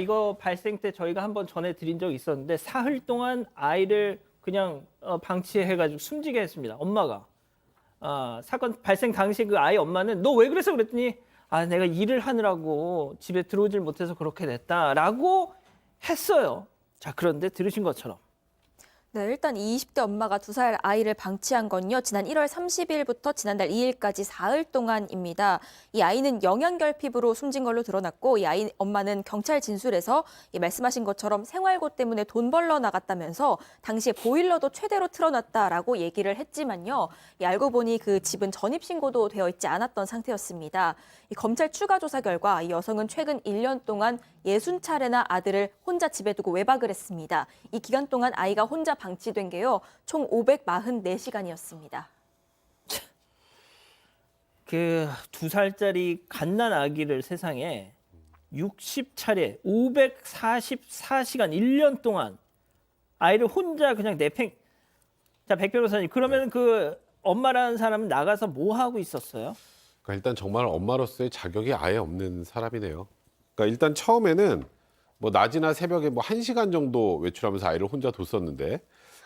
이거 발생 때 저희가 한번 전해드린 적이 있었는데 사흘 동안 아이를 그냥 방치해가지고 숨지게 했습니다. 엄마가. 사건 발생 당시 그 아이 엄마는 너 왜 그랬어 그랬더니 내가 일을 하느라고 집에 들어오질 못해서 그렇게 됐다라고 했어요. 자, 그런데 들으신 것처럼 네, 일단 이 20대 엄마가 2살 아이를 방치한 건요. 지난 1월 30일부터 지난달 2일까지 사흘 동안입니다. 이 아이는 영양결핍으로 숨진 걸로 드러났고 이 아이 엄마는 경찰 진술에서 말씀하신 것처럼 생활고 때문에 돈 벌러 나갔다면서 당시에 보일러도 최대로 틀어놨다라고 얘기를 했지만요. 알고 보니 그 집은 전입신고도 되어 있지 않았던 상태였습니다. 이 검찰 추가 조사 결과 이 여성은 최근 1년 동안 60차례나 아들을 혼자 집에 두고 외박을 했습니다. 이 기간 동안 아이가 혼자 방치된 게요. 총 544시간이었습니다. 그 2살짜리 갓난 아기를 세상에 60차례 544시간 1년 동안 아이를 혼자 그냥 내팽. 자, 백 변호사님, 그러면 그 엄마라는 사람은 나가서 뭐 하고 있었어요? 그러니까 일단 정말 엄마로서의 자격이 아예 없는 사람이네요. 그러니까 일단 처음에는 뭐 낮이나 새벽에 뭐 1시간 정도 외출하면서 아이를 혼자 뒀었는데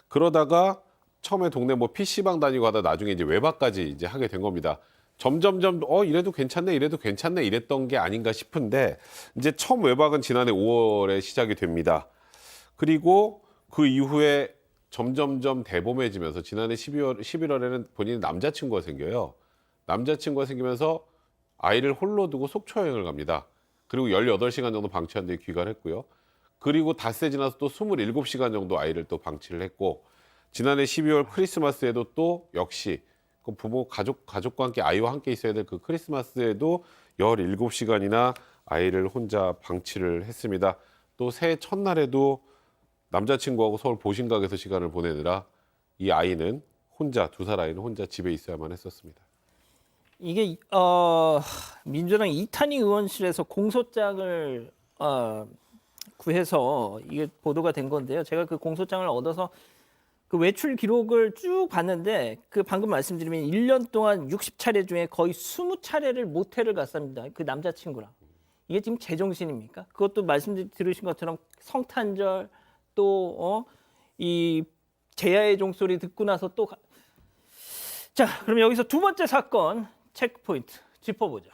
그러다가 처음에 동네 뭐 PC방 다니고 하다 나중에 이제 외박까지 이제 하게 된 겁니다. 점점점 이래도 괜찮네 이래도 괜찮네 이랬던 게 아닌가 싶은데 이제 처음 외박은 지난해 5월에 시작이 됩니다. 그리고 그 이후에 점점점 대범해지면서 지난해 11월에는 본인이 남자친구가 생겨요. 남자친구가 생기면서 아이를 홀로 두고 속초 여행을 갑니다. 그리고 18시간 정도 방치한 뒤에 귀가를 했고요. 그리고 닷새 지나서 또 27시간 정도 아이를 또 방치를 했고 지난해 12월 크리스마스에도 또 역시 그 부모 가족과 함께 아이와 함께 있어야 될 그 크리스마스에도 17시간이나 아이를 혼자 방치를 했습니다. 또 새해 첫날에도 남자친구하고 서울 보신각에서 시간을 보내느라 이 아이는 혼자 2살 아이는 혼자 집에 있어야만 했었습니다. 이게 민주당 이탄희 의원실에서 공소장을 구해서 이게 보도가 된 건데요. 제가 그 공소장을 얻어서 그 외출 기록을 쭉 봤는데 그 방금 말씀드리면 1년 동안 60차례 중에 거의 20차례를 모텔을 갔습니다. 그 남자친구랑. 이게 지금 제정신입니까? 그것도 들으신 것처럼 성탄절 또 이 제야의 종소리 듣고 나서 또 자, 그럼 여기서 두 번째 사건 체크포인트 짚어보죠.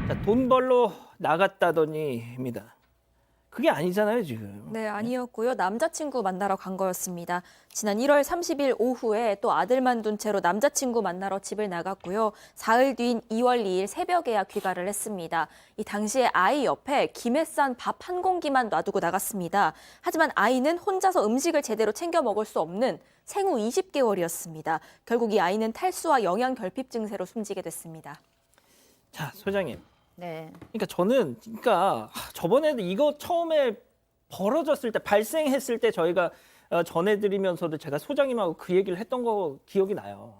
자, 돈 벌러 나갔다더니입니다. 그게 아니잖아요, 지금. 네, 아니었고요. 남자친구 만나러 간 거였습니다. 지난 1월 30일 오후에 또 아들만 둔 채로 남자친구 만나러 집을 나갔고요. 사흘 뒤인 2월 2일 새벽에야 귀가를 했습니다. 이 당시에 아이 옆에 김에 싼 밥 한 공기만 놔두고 나갔습니다. 하지만 아이는 혼자서 음식을 제대로 챙겨 먹을 수 없는 생후 20개월이었습니다. 결국 이 아이는 탈수와 영양결핍 증세로 숨지게 됐습니다. 자, 소장님. 네. 그러니까 저는 저번에도 이거 처음에 벌어졌을 때 발생했을 때 저희가 전해드리면서도 제가 소장님하고 그 얘기를 했던 거 기억이 나요.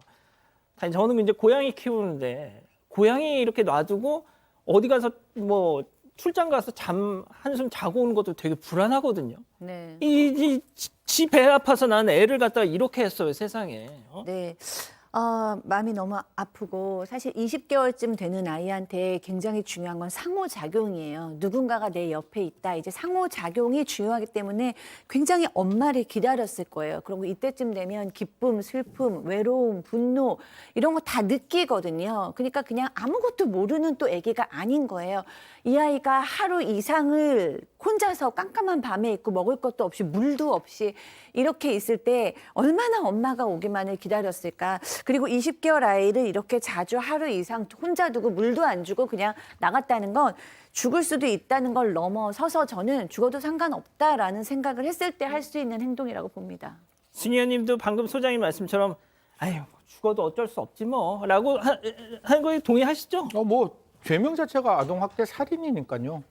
저는 이제 고양이 키우는데 고양이 이렇게 놔두고 어디 가서 뭐 출장 가서 잠 한숨 자고 오는 것도 되게 불안하거든요. 네. 지 배 아파서 나는 애를 갖다가 이렇게 했어요, 세상에. 네. 마음이 너무 아프고 사실 20개월쯤 되는 아이한테 굉장히 중요한 건 상호작용이에요. 누군가가 내 옆에 있다. 이제 상호작용이 중요하기 때문에 굉장히 엄마를 기다렸을 거예요. 그리고 이때쯤 되면 기쁨, 슬픔, 외로움, 분노 이런 거 다 느끼거든요. 그러니까 그냥 아무것도 모르는 또 아기가 아닌 거예요. 이 아이가 하루 이상을 혼자서 깜깜한 밤에 있고 먹을 것도 없이 물도 없이 이렇게 있을 때 얼마나 엄마가 오기만을 기다렸을까. 그리고 20개월 아이를 이렇게 자주 하루 이상 혼자 두고 물도 안 주고 그냥 나갔다는 건 죽을 수도 있다는 걸 넘어서서 저는 죽어도 상관없다라는 생각을 했을 때 할 수 있는 행동이라고 봅니다. 순희 의원님도 방금 소장님 말씀처럼 죽어도 어쩔 수 없지 뭐라고 한 거에 동의하시죠? 죄명 자체가 아동학대 살인이니까요.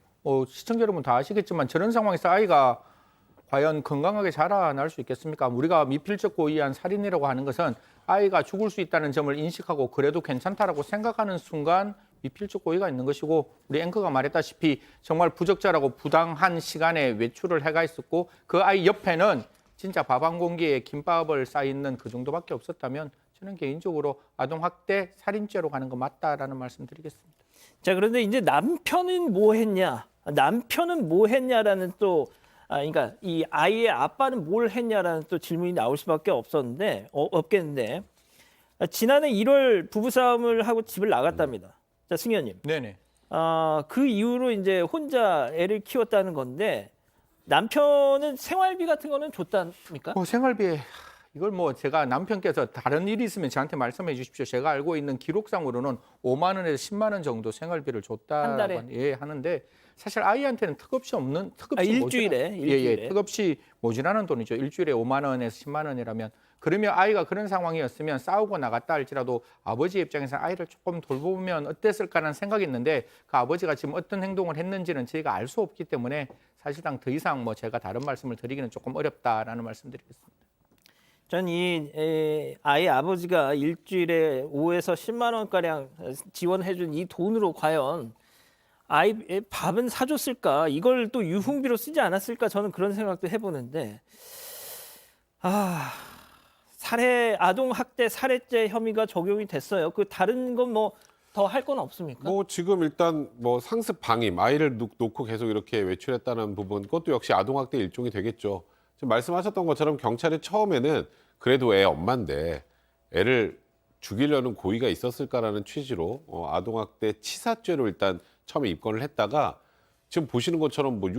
시청자 여러분 다 아시겠지만 저런 상황에서 아이가 과연 건강하게 자라날 수 있겠습니까? 우리가 미필적 고의한 살인이라고 하는 것은 아이가 죽을 수 있다는 점을 인식하고 그래도 괜찮다라고 생각하는 순간 미필적 고의가 있는 것이고 우리 앵커가 말했다시피 정말 부적절하고 부당한 시간에 외출을 해가 있었고 그 아이 옆에는 진짜 밥 한 공기에 김밥을 싸있는 그 정도밖에 없었다면 저는 개인적으로 아동학대 살인죄로 가는 거 맞다라는 말씀 드리겠습니다. 자, 그런데 이제 남편은 뭐 했냐? 남편은 뭐 했냐라는 또 그러니까 이 아이의 아빠는 뭘 했냐라는 또 질문이 나올 수밖에 없겠는데 지난해 1월 부부싸움을 하고 집을 나갔답니다. 자, 승현님. 네네. 그 이후로 이제 혼자 애를 키웠다는 건데 남편은 생활비 같은 거는 줬답니까? 생활비 이걸 뭐 제가 남편께서 다른 일이 있으면 저한테 말씀해 주십시오. 제가 알고 있는 기록상으로는 5만 원에서 10만 원 정도 생활비를 줬다고 한 달에? 예, 하는데 사실 아이한테는 턱없이 일주일에. 턱없이 모자라는 돈이죠. 일주일에 5만 원에서 10만 원이라면 그러면 아이가 그런 상황이었으면 싸우고 나갔다 할지라도 아버지 입장에서 아이를 조금 돌보면 어땠을까라는 생각이 있는데 그 아버지가 지금 어떤 행동을 했는지는 저희가 알 수 없기 때문에 사실상 더 이상 뭐 제가 다른 말씀을 드리기는 조금 어렵다라는 말씀드리겠습니다. 전 이 아이 아버지가 일주일에 5에서 10만 원가량 지원해준 이 돈으로 과연 아이 밥은 사줬을까? 이걸 또 유흥비로 쓰지 않았을까? 저는 그런 생각도 해보는데 아동 학대 살해죄 혐의가 적용이 됐어요. 그 다른 건 뭐 더 할 건 없습니까? 뭐 지금 일단 뭐 상습 방임 아이를 놓고 계속 이렇게 외출했다는 부분 그것도 역시 아동학대 일종이 되겠죠. 지금 말씀하셨던 것처럼 경찰이 처음에는 그래도 애 엄마인데 애를 죽이려는 고의가 있었을까라는 취지로 아동학대 치사죄로 일단 처음에 입건을 했다가 지금 보시는 것처럼 뭐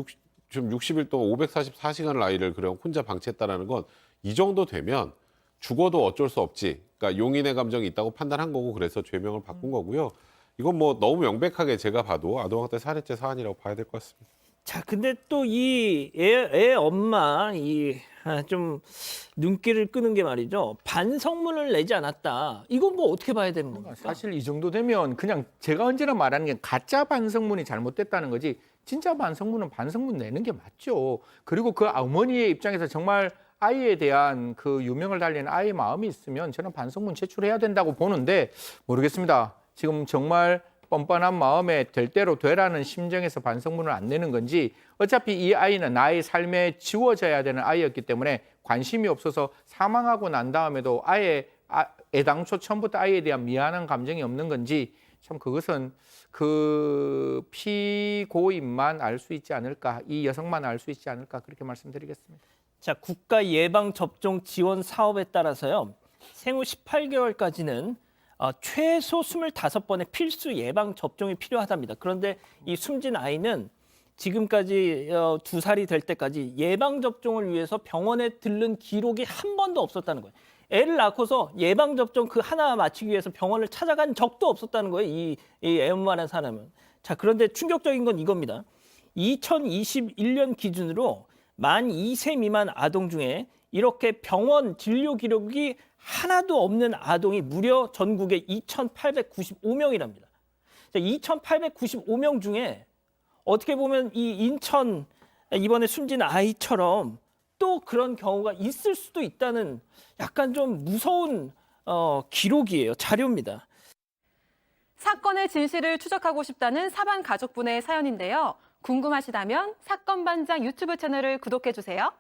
지금 60일 동안 544시간을 아이를 그냥 혼자 방치했다라는 건 이 정도 되면 죽어도 어쩔 수 없지. 그러니까 용인의 감정이 있다고 판단한 거고 그래서 죄명을 바꾼 거고요. 이건 뭐 너무 명백하게 제가 봐도 아동학대 살해죄 사안이라고 봐야 될 것 같습니다. 자, 근데 또 이 애 엄마 좀 눈길을 끄는 게 말이죠. 반성문을 내지 않았다. 이건 뭐 어떻게 봐야 되는 겁니까? 사실 이 정도 되면 그냥 제가 언제나 말하는 게 가짜 반성문이 잘못됐다는 거지 진짜 반성문은 반성문 내는 게 맞죠. 그리고 그 어머니의 입장에서 정말 아이에 대한 그 유명을 달리는 아이의 마음이 있으면 저는 반성문 제출해야 된다고 보는데 모르겠습니다. 지금 정말 뻔뻔한 마음에 될 대로 되라는 심정에서 반성문을 안 내는 건지 어차피 이 아이는 나의 삶에 지워져야 되는 아이였기 때문에 관심이 없어서 사망하고 난 다음에도 애당초 처음부터 아이에 대한 미안한 감정이 없는 건지 참 그것은 그 피고인만 알 수 있지 않을까, 이 여성만 알 수 있지 않을까 그렇게 말씀드리겠습니다. 자, 국가 예방 접종 지원 사업에 따라서요. 생후 18개월까지는 최소 25번의 필수 예방 접종이 필요하답니다. 그런데 이 숨진 아이는 지금까지 2살이 될 때까지 예방 접종을 위해서 병원에 들른 기록이 한 번도 없었다는 거예요. 애를 낳고서 예방 접종 그 하나 맞추기 위해서 병원을 찾아간 적도 없었다는 거예요. 이 애엄마라는 사람은. 자, 그런데 충격적인 건 이겁니다. 2021년 기준으로 만 2세 미만 아동 중에 이렇게 병원 진료 기록이 하나도 없는 아동이 무려 전국에 2,895명이랍니다. 2,895명 중에 어떻게 보면 이 인천 이번에 숨진 아이처럼 또 그런 경우가 있을 수도 있다는 약간 좀 무서운 기록이에요. 자료입니다. 사건의 진실을 추적하고 싶다는 사반 가족분의 사연인데요. 궁금하시다면 사건반장 유튜브 채널을 구독해주세요.